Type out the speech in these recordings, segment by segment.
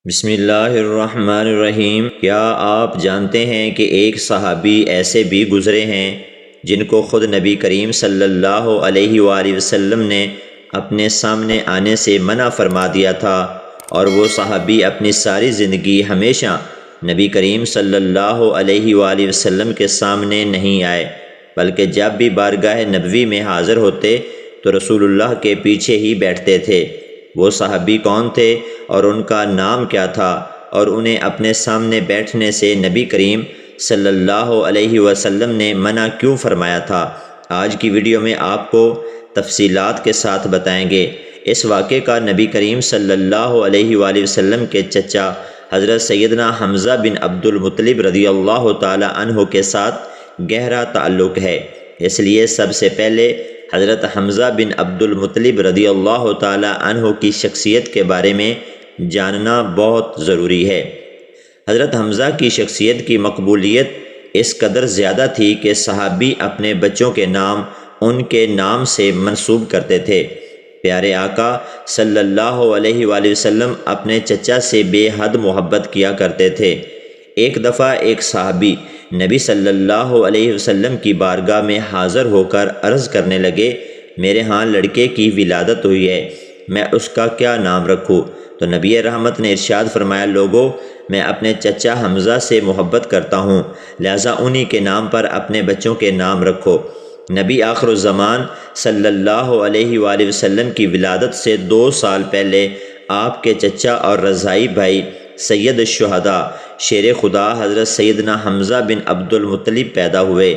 بسم اللہ الرحمن الرحیم۔ کیا آپ جانتے ہیں کہ ایک صحابی ایسے بھی گزرے ہیں جن کو خود نبی کریم صلی اللہ علیہ وآلہ وسلم نے اپنے سامنے آنے سے منع فرما دیا تھا، اور وہ صحابی اپنی ساری زندگی ہمیشہ نبی کریم صلی اللہ علیہ وآلہ وسلم کے سامنے نہیں آئے، بلکہ جب بھی بارگاہ نبوی میں حاضر ہوتے تو رسول اللہ کے پیچھے ہی بیٹھتے تھے۔ وہ صحابی کون تھے اور ان کا نام کیا تھا، اور انہیں اپنے سامنے بیٹھنے سے نبی کریم صلی اللہ علیہ وسلم نے منع کیوں فرمایا تھا، آج کی ویڈیو میں آپ کو تفصیلات کے ساتھ بتائیں گے۔ اس واقعے کا نبی کریم صلی اللہ علیہ وآلہ وسلم کے چچا حضرت سیدنا حمزہ بن عبد المطلب رضی اللہ تعالی عنہ کے ساتھ گہرا تعلق ہے، اس لیے سب سے پہلے حضرت حمزہ بن عبد المطلب رضی اللہ تعالی عنہ کی شخصیت کے بارے میں جاننا بہت ضروری ہے۔ حضرت حمزہ کی شخصیت کی مقبولیت اس قدر زیادہ تھی کہ صحابی اپنے بچوں کے نام ان کے نام سے منسوب کرتے تھے۔ پیارے آقا صلی اللہ علیہ وآلہ وسلم اپنے چچا سے بے حد محبت کیا کرتے تھے۔ ایک دفعہ ایک صحابی نبی صلی اللہ علیہ وسلم کی بارگاہ میں حاضر ہو کر عرض کرنے لگے، میرے ہاں لڑکے کی ولادت ہوئی ہے، میں اس کا کیا نام رکھوں؟ تو نبی رحمت نے ارشاد فرمایا، لوگو، میں اپنے چچا حمزہ سے محبت کرتا ہوں، لہٰذا انہی کے نام پر اپنے بچوں کے نام رکھو۔ نبی آخر الزمان صلی اللہ علیہ وآلہ وسلم کی ولادت سے 2 سال پہلے آپ کے چچا اور رضائی بھائی سید الشہداء شیر خدا حضرت سیدنا حمزہ بن عبد المطلب پیدا ہوئے۔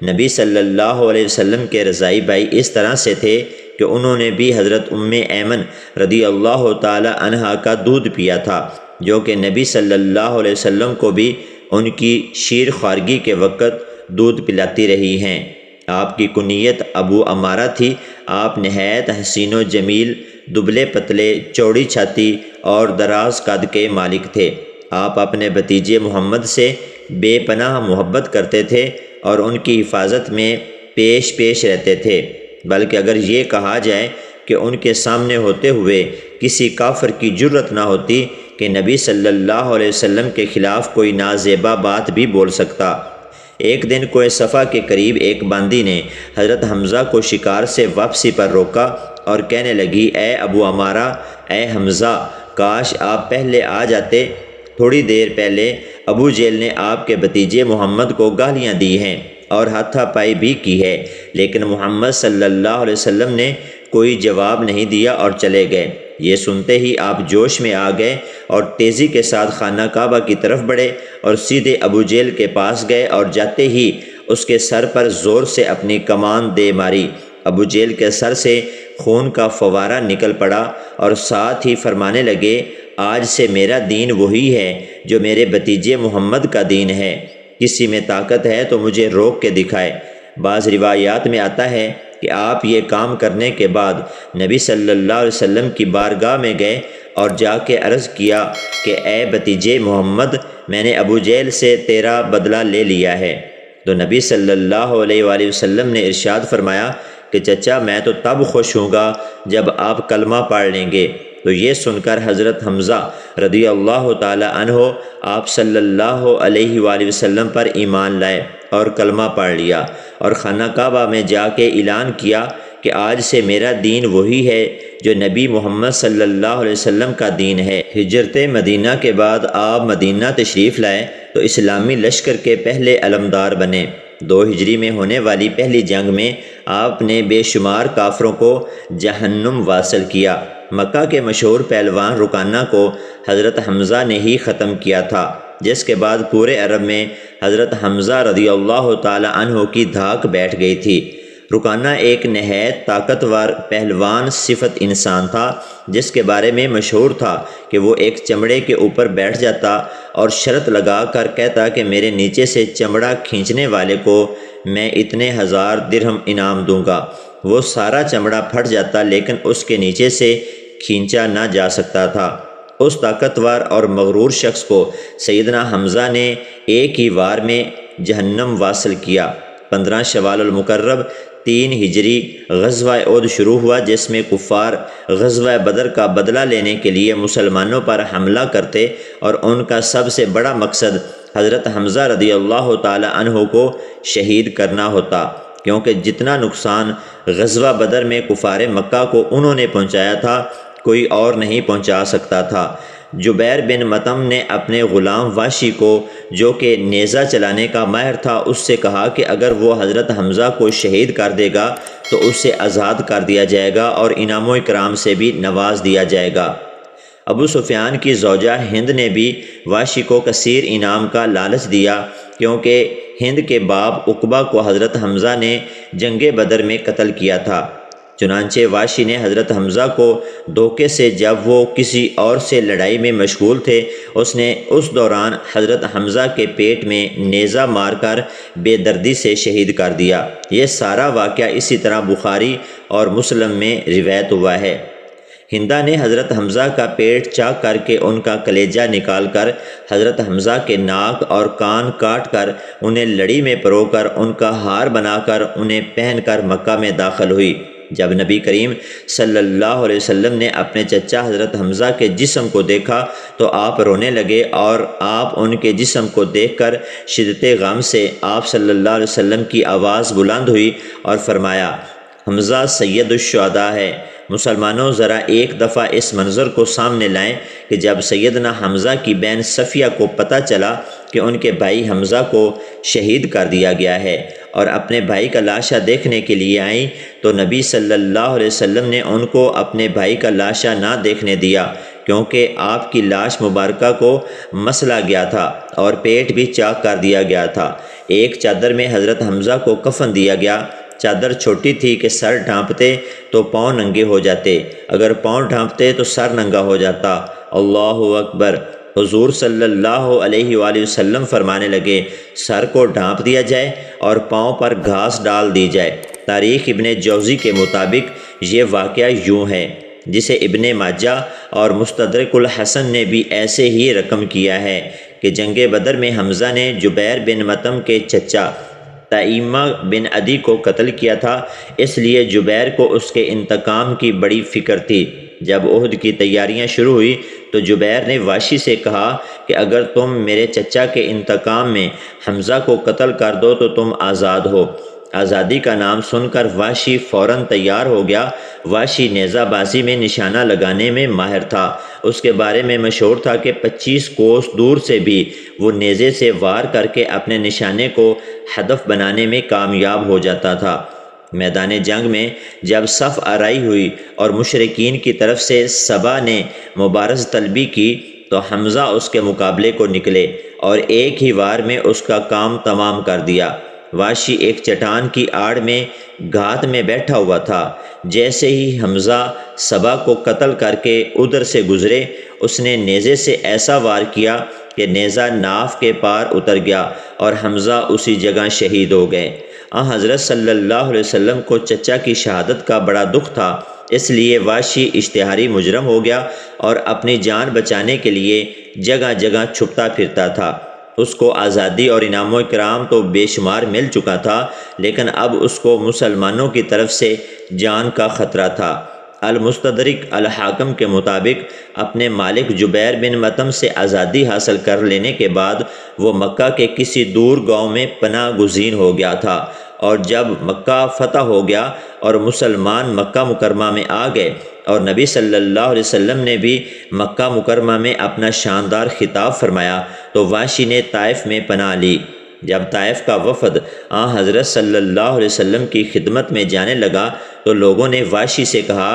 نبی صلی اللہ علیہ وسلم کے رضائی بھائی اس طرح سے تھے کہ انہوں نے بھی حضرت ام ایمن رضی اللہ تعالی عنہا کا دودھ پیا تھا، جو کہ نبی صلی اللہ علیہ وسلم کو بھی ان کی شیر خوارگی کے وقت دودھ پلاتی رہی ہیں۔ آپ کی کنیت ابو عمارہ تھی۔ آپ نہایت حسین و جمیل، دبلے پتلے، چوڑی چھاتی اور دراز قد کے مالک تھے۔ آپ اپنے بھتیجے محمد سے بے پناہ محبت کرتے تھے اور ان کی حفاظت میں پیش پیش رہتے تھے، بلکہ اگر یہ کہا جائے کہ ان کے سامنے ہوتے ہوئے کسی کافر کی جرت نہ ہوتی کہ نبی صلی اللہ علیہ وسلم کے خلاف کوئی نازیبا بات بھی بول سکتا۔ ایک دن کوہ صفا کے قریب ایک باندی نے حضرت حمزہ کو شکار سے واپسی پر روکا اور کہنے لگی، اے ابو عمارہ، اے حمزہ، کاش آپ پہلے آ جاتے۔ تھوڑی دیر پہلے ابو جہل نے آپ کے بھتیجے محمد کو گالیاں دی ہیں اور ہاتھا پائی بھی کی ہے، لیکن محمد صلی اللہ علیہ وسلم نے کوئی جواب نہیں دیا اور چلے گئے۔ یہ سنتے ہی آپ جوش میں آ گئے اور تیزی کے ساتھ خانہ کعبہ کی طرف بڑھے اور سیدھے ابو جہل کے پاس گئے اور جاتے ہی اس کے سر پر زور سے اپنی کمان دے ماری۔ ابو جہل کے سر سے خون کا فوارہ نکل پڑا اور ساتھ ہی فرمانے لگے، آج سے میرا دین وہی ہے جو میرے بھتیجے محمد کا دین ہے، کسی میں طاقت ہے تو مجھے روک کے دکھائے۔ بعض روایات میں آتا ہے کہ آپ یہ کام کرنے کے بعد نبی صلی اللہ علیہ وسلم کی بارگاہ میں گئے اور جا کے عرض کیا کہ اے بھتیجے محمد، میں نے ابو جہل سے تیرا بدلہ لے لیا ہے۔ تو نبی صلی اللہ علیہ وآلہ وسلم نے ارشاد فرمایا کہ چچا، میں تو تب خوش ہوں گا جب آپ کلمہ پڑھ لیں گے۔ تو یہ سن کر حضرت حمزہ رضی اللہ تعالی عنہ آپ صلی اللہ علیہ وآلہ وسلم پر ایمان لائے اور کلمہ پڑھ لیا، اور خانہ کعبہ میں جا کے اعلان کیا کہ آج سے میرا دین وہی ہے جو نبی محمد صلی اللہ علیہ وسلم کا دین ہے۔ ہجرت مدینہ کے بعد آپ مدینہ تشریف لائے تو اسلامی لشکر کے پہلے علمدار بنے۔ 2 ہجری میں ہونے والی پہلی جنگ میں آپ نے بے شمار کافروں کو جہنم واصل کیا۔ مکہ کے مشہور پہلوان رکانہ کو حضرت حمزہ نے ہی ختم کیا تھا، جس کے بعد پورے عرب میں حضرت حمزہ رضی اللہ تعالی عنہ کی دھاک بیٹھ گئی تھی۔ رکانہ ایک نہایت طاقتور پہلوان صفت انسان تھا، جس کے بارے میں مشہور تھا کہ وہ ایک چمڑے کے اوپر بیٹھ جاتا اور شرط لگا کر کہتا کہ میرے نیچے سے چمڑا کھینچنے والے کو میں اتنے 1000 درہم انعام دوں گا۔ وہ سارا چمڑا پھٹ جاتا لیکن اس کے نیچے سے کھینچا نہ جا سکتا تھا۔ اس طاقتور اور مغرور شخص کو سیدنا حمزہ نے ایک ہی وار میں جہنم واصل کیا۔ 15 شوال المکرم 3 ہجری غزوہ احد شروع ہوا، جس میں کفار غزوہ بدر کا بدلہ لینے کے لیے مسلمانوں پر حملہ کرتے، اور ان کا سب سے بڑا مقصد حضرت حمزہ رضی اللہ تعالی عنہ کو شہید کرنا ہوتا، کیونکہ جتنا نقصان غزوہ بدر میں کفار مکہ کو انہوں نے پہنچایا تھا کوئی اور نہیں پہنچا سکتا تھا۔ جبیر بن مطعم نے اپنے غلام واشی کو، جو کہ نیزہ چلانے کا ماہر تھا، اس سے کہا کہ اگر وہ حضرت حمزہ کو شہید کر دے گا تو اسے آزاد کر دیا جائے گا اور انعام و اکرام سے بھی نواز دیا جائے گا۔ ابو سفیان کی زوجہ ہند نے بھی واشی کو کثیر انعام کا لالچ دیا، کیونکہ ہند کے باپ عقبہ کو حضرت حمزہ نے جنگ بدر میں قتل کیا تھا۔ چنانچہ واشی نے حضرت حمزہ کو دھوکے سے، جب وہ کسی اور سے لڑائی میں مشغول تھے، اس نے اس دوران حضرت حمزہ کے پیٹ میں نیزہ مار کر بے دردی سے شہید کر دیا۔ یہ سارا واقعہ اسی طرح بخاری اور مسلم میں روایت ہوا ہے۔ ہندا نے حضرت حمزہ کا پیٹ چاک کر کے ان کا کلیجہ نکال کر حضرت حمزہ کے ناک اور کان کاٹ کر انہیں لڑی میں پرو کر ان کا ہار بنا کر انہیں پہن کر مکہ میں داخل ہوئی۔ جب نبی کریم صلی اللہ علیہ وسلم نے اپنے چچا حضرت حمزہ کے جسم کو دیکھا تو آپ رونے لگے، اور آپ ان کے جسم کو دیکھ کر شدت غم سے آپ صلی اللہ علیہ وسلم کی آواز بلند ہوئی اور فرمایا، حمزہ سید الشہداء ہے۔ مسلمانوں ذرا ایک دفعہ اس منظر کو سامنے لائیں کہ جب سیدنا حمزہ کی بہن صفیہ کو پتہ چلا کہ ان کے بھائی حمزہ کو شہید کر دیا گیا ہے اور اپنے بھائی کا لاشا دیکھنے کے لیے آئیں، تو نبی صلی اللہ علیہ وسلم نے ان کو اپنے بھائی کا لاشا نہ دیکھنے دیا، کیونکہ آپ کی لاش مبارکہ کو مسلا گیا تھا اور پیٹ بھی چاک کر دیا گیا تھا۔ ایک چادر میں حضرت حمزہ کو کفن دیا گیا۔ چادر چھوٹی تھی کہ سر ڈھانپتے تو پاؤں ننگے ہو جاتے، اگر پاؤں ڈھانپتے تو سر ننگا ہو جاتا۔ اللہ اکبر۔ حضور صلی اللہ علیہ وآلہ وسلم فرمانے لگے، سر کو ڈھانپ دیا جائے اور پاؤں پر گھاس ڈال دی جائے۔ تاریخ ابن جوزی کے مطابق یہ واقعہ یوں ہے، جسے ابن ماجہ اور مستدرک الحسن نے بھی ایسے ہی رقم کیا ہے کہ جنگ بدر میں حمزہ نے جبیر بن مطعم کے چچا تائمہ بن عدی کو قتل کیا تھا، اس لیے جبیر کو اس کے انتقام کی بڑی فکر تھی۔ جب احد کی تیاریاں شروع ہوئی تو جبیر نے واشی سے کہا کہ اگر تم میرے چچا کے انتقام میں حمزہ کو قتل کر دو تو تم آزاد ہو۔ آزادی کا نام سن کر واشی فوراً تیار ہو گیا۔ واشی نیزہ بازی میں نشانہ لگانے میں ماہر تھا۔ اس کے بارے میں مشہور تھا کہ 25 کوس دور سے بھی وہ نیزے سے وار کر کے اپنے نشانے کو ہدف بنانے میں کامیاب ہو جاتا تھا۔ میدان جنگ میں جب صف آرائی ہوئی اور مشرکین کی طرف سے سبا نے مبارز طلبی کی تو حمزہ اس کے مقابلے کو نکلے اور ایک ہی وار میں اس کا کام تمام کر دیا۔ واشی ایک چٹان کی آڑ میں گھات میں بیٹھا ہوا تھا۔ جیسے ہی حمزہ سبا کو قتل کر کے ادھر سے گزرے، اس نے نیزے سے ایسا وار کیا کہ نیزہ ناف کے پار اتر گیا اور حمزہ اسی جگہ شہید ہو گئے۔ حضرت صلی اللہ علیہ وسلم کو چچا کی شہادت کا بڑا دکھ تھا، اس لیے واشی اشتہاری مجرم ہو گیا اور اپنی جان بچانے کے لیے جگہ جگہ چھپتا پھرتا تھا۔ اس کو آزادی اور انعام و اکرام تو بے شمار مل چکا تھا، لیکن اب اس کو مسلمانوں کی طرف سے جان کا خطرہ تھا۔ المستدرک الحاکم کے مطابق اپنے مالک جبیر بن مطعم سے آزادی حاصل کر لینے کے بعد وہ مکہ کے کسی دور گاؤں میں پناہ گزین ہو گیا تھا، اور جب مکہ فتح ہو گیا اور مسلمان مکہ مکرمہ میں آ گئے اور نبی صلی اللہ علیہ وسلم نے بھی مکہ مکرمہ میں اپنا شاندار خطاب فرمایا تو واشی نے طائف میں پناہ لی۔ جب طائف کا وفد حضرت صلی اللہ علیہ وسلم کی خدمت میں جانے لگا تو لوگوں نے واشی سے کہا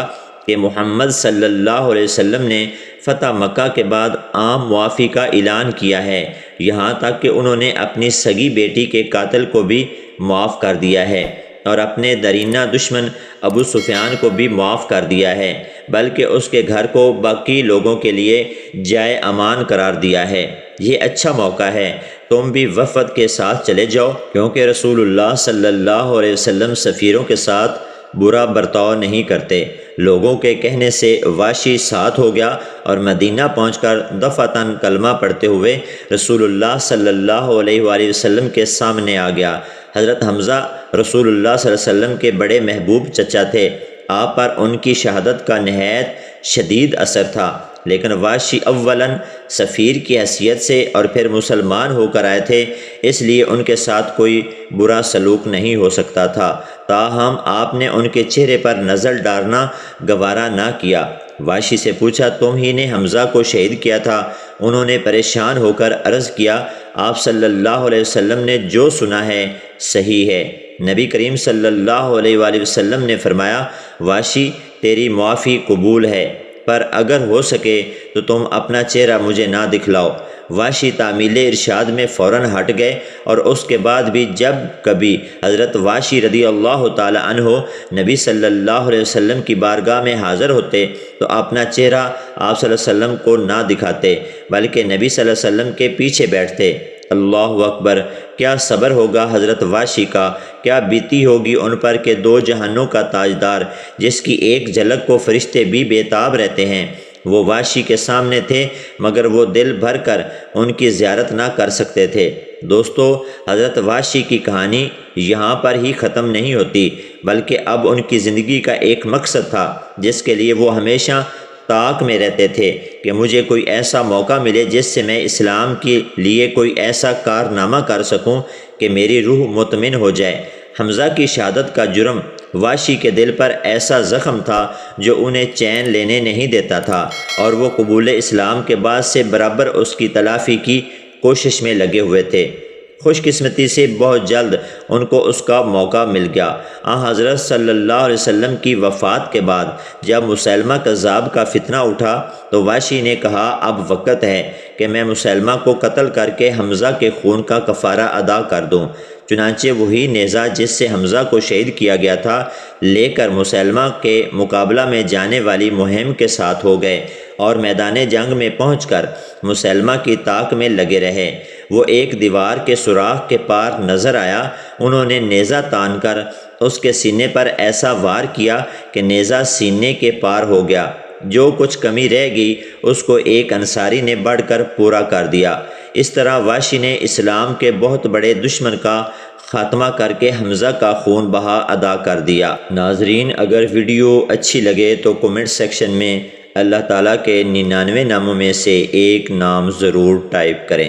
کہ محمد صلی اللہ علیہ وسلم نے فتح مکہ کے بعد عام معافی کا اعلان کیا ہے، یہاں تک کہ انہوں نے اپنی سگی بیٹی کے قاتل کو بھی معاف کر دیا ہے اور اپنے درینہ دشمن ابو سفیان کو بھی معاف کر دیا ہے، بلکہ اس کے گھر کو باقی لوگوں کے لیے جائے امان قرار دیا ہے۔ یہ اچھا موقع ہے، تم بھی وفد کے ساتھ چلے جاؤ، کیونکہ رسول اللہ صلی اللہ علیہ وسلم سفیروں کے ساتھ برا برتاؤ نہیں کرتے۔ لوگوں کے کہنے سے واشی ساتھ ہو گیا اور مدینہ پہنچ کر دفعتاً کلمہ پڑھتے ہوئے رسول اللہ صلی اللہ علیہ وآلہ وسلم کے سامنے آ گیا۔ حضرت حمزہ رسول اللہ صلی اللہ علیہ وسلم کے بڑے محبوب چچا تھے۔ آپ پر ان کی شہادت کا نہایت شدید اثر تھا، لیکن واشی اولاً سفیر کی حیثیت سے اور پھر مسلمان ہو کر آئے تھے، اس لیے ان کے ساتھ کوئی برا سلوک نہیں ہو سکتا تھا۔ تاہم آپ نے ان کے چہرے پر نظر ڈالنا گوارا نہ کیا۔ واشی سے پوچھا، تم ہی نے حمزہ کو شہید کیا تھا؟ انہوں نے پریشان ہو کر عرض کیا، آپ صلی اللہ علیہ وسلم نے جو سنا ہے صحیح ہے۔ نبی کریم صلی اللہ علیہ وآلہ وسلم نے فرمایا، واشی تیری معافی قبول ہے، پر اگر ہو سکے تو تم اپنا چہرہ مجھے نہ دکھلاؤ۔ واشی تعمیل ارشاد میں فوراً ہٹ گئے، اور اس کے بعد بھی جب کبھی حضرت واشی رضی اللہ تعالی عنہ نبی صلی اللہ علیہ وسلم کی بارگاہ میں حاضر ہوتے تو اپنا چہرہ آپ صلی اللہ علیہ وسلم کو نہ دکھاتے، بلکہ نبی صلی اللہ علیہ وسلم کے پیچھے بیٹھتے۔ اللہ اکبر! کیا صبر ہوگا حضرت واشی کا، کیا بیتی ہوگی ان پر کہ دو جہانوں کا تاجدار، جس کی ایک جھلک کو فرشتے بھی بےتاب رہتے ہیں، وہ واشی کے سامنے تھے، مگر وہ دل بھر کر ان کی زیارت نہ کر سکتے تھے۔ دوستو، حضرت واشی کی کہانی یہاں پر ہی ختم نہیں ہوتی، بلکہ اب ان کی زندگی کا ایک مقصد تھا جس کے لیے وہ ہمیشہ طاق میں رہتے تھے کہ مجھے کوئی ایسا موقع ملے جس سے میں اسلام کے لیے کوئی ایسا کارنامہ کر سکوں کہ میری روح مطمئن ہو جائے۔ حمزہ کی شہادت کا جرم واشی کے دل پر ایسا زخم تھا جو انہیں چین لینے نہیں دیتا تھا، اور وہ قبول اسلام کے بعد سے برابر اس کی تلافی کی کوشش میں لگے ہوئے تھے۔ خوش قسمتی سے بہت جلد ان کو اس کا موقع مل گیا۔ حضرت صلی اللہ علیہ وسلم کی وفات کے بعد جب مسیلمہ کذاب کا فتنہ اٹھا تو واشی نے کہا، اب وقت ہے کہ میں مسیلمہ کو قتل کر کے حمزہ کے خون کا کفارہ ادا کر دوں۔ چنانچہ وہی نیزہ جس سے حمزہ کو شہید کیا گیا تھا لے کر مسیلمہ کے مقابلہ میں جانے والی مہم کے ساتھ ہو گئے، اور میدان جنگ میں پہنچ کر مسیلمہ کی طاق میں لگے رہے۔ وہ ایک دیوار کے سوراخ کے پار نظر آیا، انہوں نے نیزہ تان کر اس کے سینے پر ایسا وار کیا کہ نیزہ سینے کے پار ہو گیا۔ جو کچھ کمی رہ گئی اس کو ایک انصاری نے بڑھ کر پورا کر دیا۔ اس طرح واشی نے اسلام کے بہت بڑے دشمن کا خاتمہ کر کے حمزہ کا خون بہا ادا کر دیا۔ ناظرین، اگر ویڈیو اچھی لگے تو کومنٹ سیکشن میں اللہ تعالیٰ کے 99 ناموں میں سے ایک نام ضرور ٹائپ کریں۔